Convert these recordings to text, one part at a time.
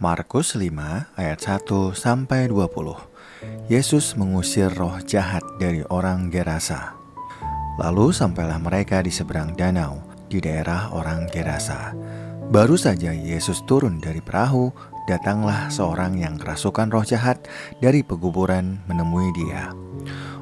Markus 5 ayat 1-20. Yesus mengusir roh jahat dari orang Gerasa. Lalu sampailah mereka di seberang danau di daerah orang Gerasa. Baru saja Yesus turun dari perahu, datanglah seorang yang kerasukan roh jahat dari pekuburan menemui dia.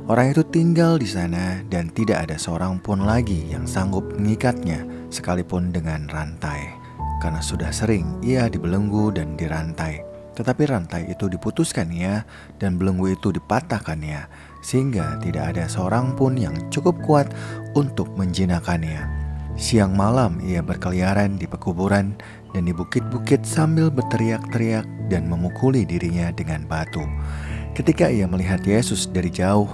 Orang itu tinggal di sana dan tidak ada seorang pun lagi yang sanggup mengikatnya sekalipun dengan rantai. Karena sudah sering ia dibelenggu dan dirantai. Tetapi rantai itu diputuskannya dan belenggu itu dipatahkannya, sehingga tidak ada seorang pun yang cukup kuat untuk menjinakkannya. Siang malam ia berkeliaran di pekuburan dan di bukit-bukit sambil berteriak-teriak dan memukuli dirinya dengan batu. Ketika ia melihat Yesus dari jauh,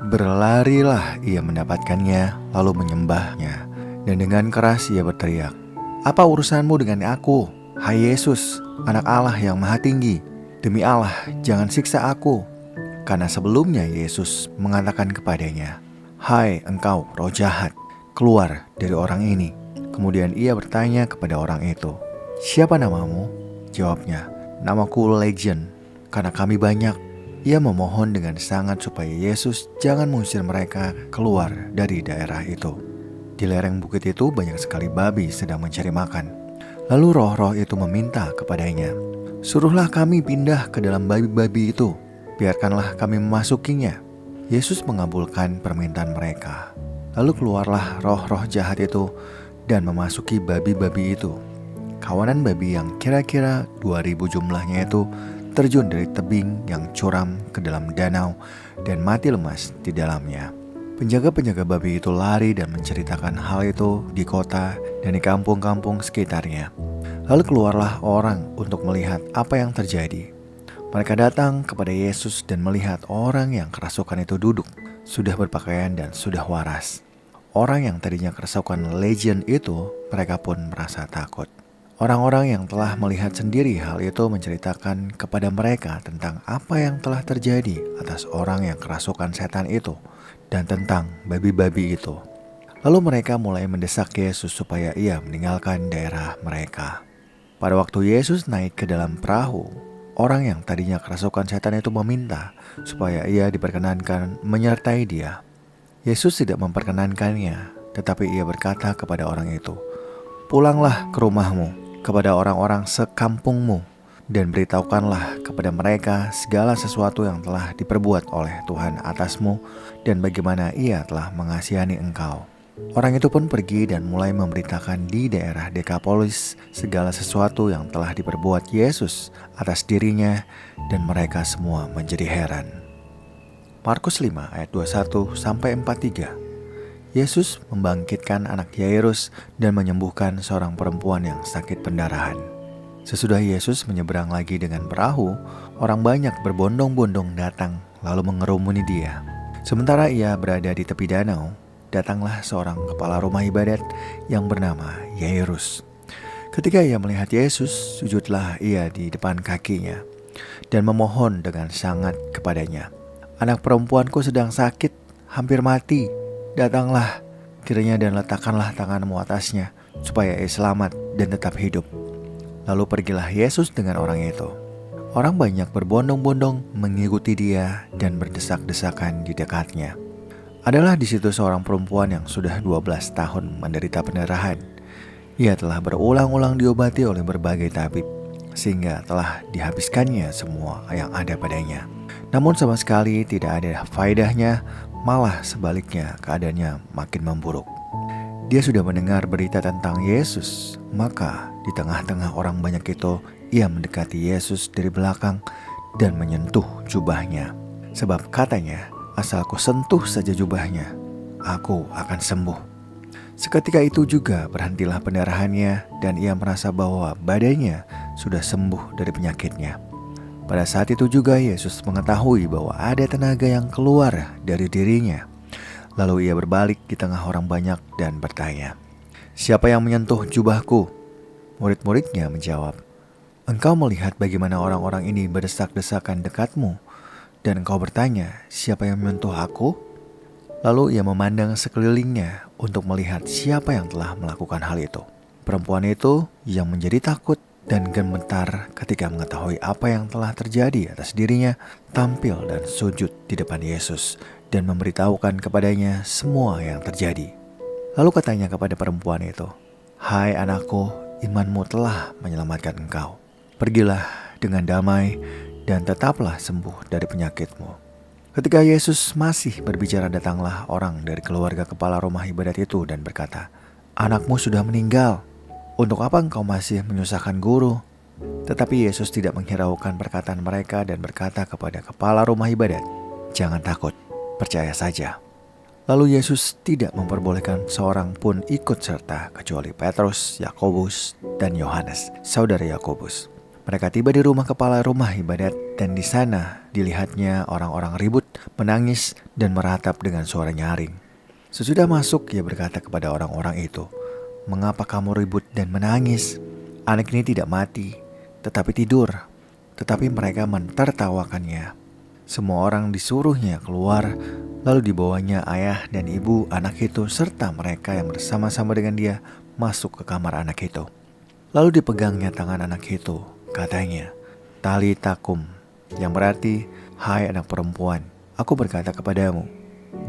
berlarilah ia mendapatkannya lalu menyembahnya. Dan dengan keras ia berteriak, "Apa urusanmu dengan aku, hai Yesus, anak Allah yang maha tinggi? Demi Allah, jangan siksa aku." Karena sebelumnya Yesus mengatakan kepadanya, "Hai engkau roh jahat, keluar dari orang ini." Kemudian ia bertanya kepada orang itu, "Siapa namamu?" Jawabnya, "Namaku Legion, karena kami banyak." Ia memohon dengan sangat supaya Yesus jangan mengusir mereka keluar dari daerah itu. Di lereng bukit itu banyak sekali babi sedang mencari makan. Lalu roh-roh itu meminta kepadanya, "Suruhlah kami pindah ke dalam babi-babi itu, biarkanlah kami memasukinya." Yesus mengabulkan permintaan mereka. Lalu keluarlah roh-roh jahat itu dan memasuki babi-babi itu. Kawanan babi yang kira-kira 2.000 jumlahnya itu terjun dari tebing yang curam ke dalam danau dan mati lemas di dalamnya. Penjaga-penjaga babi itu lari dan menceritakan hal itu di kota dan di kampung-kampung sekitarnya. Lalu keluarlah orang untuk melihat apa yang terjadi. Mereka datang kepada Yesus dan melihat orang yang kerasukan itu duduk, sudah berpakaian dan sudah waras. Orang yang tadinya kerasukan Legion itu, mereka pun merasa takut. Orang-orang yang telah melihat sendiri hal itu menceritakan kepada mereka tentang apa yang telah terjadi atas orang yang kerasukan setan itu dan tentang babi-babi itu. Lalu mereka mulai mendesak Yesus supaya ia meninggalkan daerah mereka. Pada waktu Yesus naik ke dalam perahu, orang yang tadinya kerasukan setan itu meminta supaya ia diperkenankan menyertai dia. Yesus tidak memperkenankannya, tetapi ia berkata kepada orang itu, "Pulanglah ke rumahmu, kepada orang-orang sekampungmu, dan beritahukanlah kepada mereka segala sesuatu yang telah diperbuat oleh Tuhan atasmu dan bagaimana ia telah mengasihani engkau." Orang itu pun pergi dan mulai memberitakan di daerah Dekapolis segala sesuatu yang telah diperbuat Yesus atas dirinya, dan mereka semua menjadi heran. Markus 5 ayat 21-43. Yesus membangkitkan anak Yairus dan menyembuhkan seorang perempuan yang sakit pendarahan. Sesudah Yesus menyeberang lagi dengan perahu, orang banyak berbondong-bondong datang lalu mengerumuni dia. Sementara ia berada di tepi danau, datanglah seorang kepala rumah ibadat yang bernama Yairus. Ketika ia melihat Yesus, sujudlah ia di depan kakinya dan memohon dengan sangat kepadanya, "Anak perempuanku sedang sakit, hampir mati. Datanglah kiranya dan letakkanlah tanganmu atasnya, supaya ia selamat dan tetap hidup." Lalu pergilah Yesus dengan orang itu. Orang banyak berbondong-bondong mengikuti dia dan berdesak-desakan di dekatnya. Adalah di situ seorang perempuan yang sudah 12 tahun menderita pendarahan. Ia telah berulang-ulang diobati oleh berbagai tabib, sehingga telah dihabiskannya semua yang ada padanya. Namun sama sekali tidak ada faedahnya, malah sebaliknya keadaannya makin memburuk. Dia sudah mendengar berita tentang Yesus, maka di tengah-tengah orang banyak itu, ia mendekati Yesus dari belakang dan menyentuh jubahnya. Sebab katanya, "Asal ku sentuh saja jubahnya, aku akan sembuh." Seketika itu juga berhentilah pendarahannya dan ia merasa bahwa badannya sudah sembuh dari penyakitnya. Pada saat itu juga Yesus mengetahui bahwa ada tenaga yang keluar dari dirinya. Lalu ia berbalik di tengah orang banyak dan bertanya, "Siapa yang menyentuh jubahku?" Murid-muridnya menjawab, "Engkau melihat bagaimana orang-orang ini berdesak-desakan dekatmu, dan engkau bertanya, 'Siapa yang menyentuh aku?'" Lalu ia memandang sekelilingnya untuk melihat siapa yang telah melakukan hal itu. Perempuan itu yang menjadi takut dan gemetar ketika mengetahui apa yang telah terjadi atas dirinya, tampil dan sujud di depan Yesus dan memberitahukan kepadanya semua yang terjadi. Lalu katanya kepada perempuan itu, "Hai anakku, imanmu telah menyelamatkan engkau. Pergilah dengan damai dan tetaplah sembuh dari penyakitmu." Ketika Yesus masih berbicara, datanglah orang dari keluarga kepala rumah ibadat itu dan berkata, "Anakmu sudah meninggal. Untuk apa engkau masih menyusahkan guru?" Tetapi Yesus tidak menghiraukan perkataan mereka dan berkata kepada kepala rumah ibadat, "Jangan takut, percaya saja." Lalu Yesus tidak memperbolehkan seorang pun ikut serta kecuali Petrus, Yakobus, dan Yohanes, saudara Yakobus. Mereka tiba di rumah kepala rumah ibadat dan di sana dilihatnya orang-orang ribut, menangis, dan meratap dengan suara nyaring. Sesudah masuk, ia berkata kepada orang-orang itu, "Mengapa kamu ribut dan menangis? Anak ini tidak mati, tetapi tidur." Tetapi mereka mentertawakannya. Semua orang disuruhnya keluar, lalu dibawanya ayah dan ibu anak itu serta mereka yang bersama-sama dengan dia masuk ke kamar anak itu. Lalu dipegangnya tangan anak itu, katanya, "Talita kum," yang berarti, "Hai anak perempuan, aku berkata kepadamu,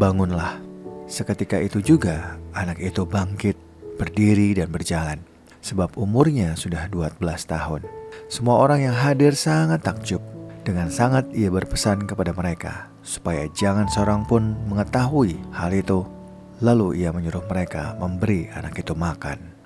bangunlah." Seketika itu juga anak itu bangkit, berdiri dan berjalan, sebab umurnya sudah 12 tahun. Semua orang yang hadir sangat takjub. Dengan sangat ia berpesan kepada mereka supaya jangan seorang pun mengetahui hal itu. Lalu ia menyuruh mereka memberi anak itu makan.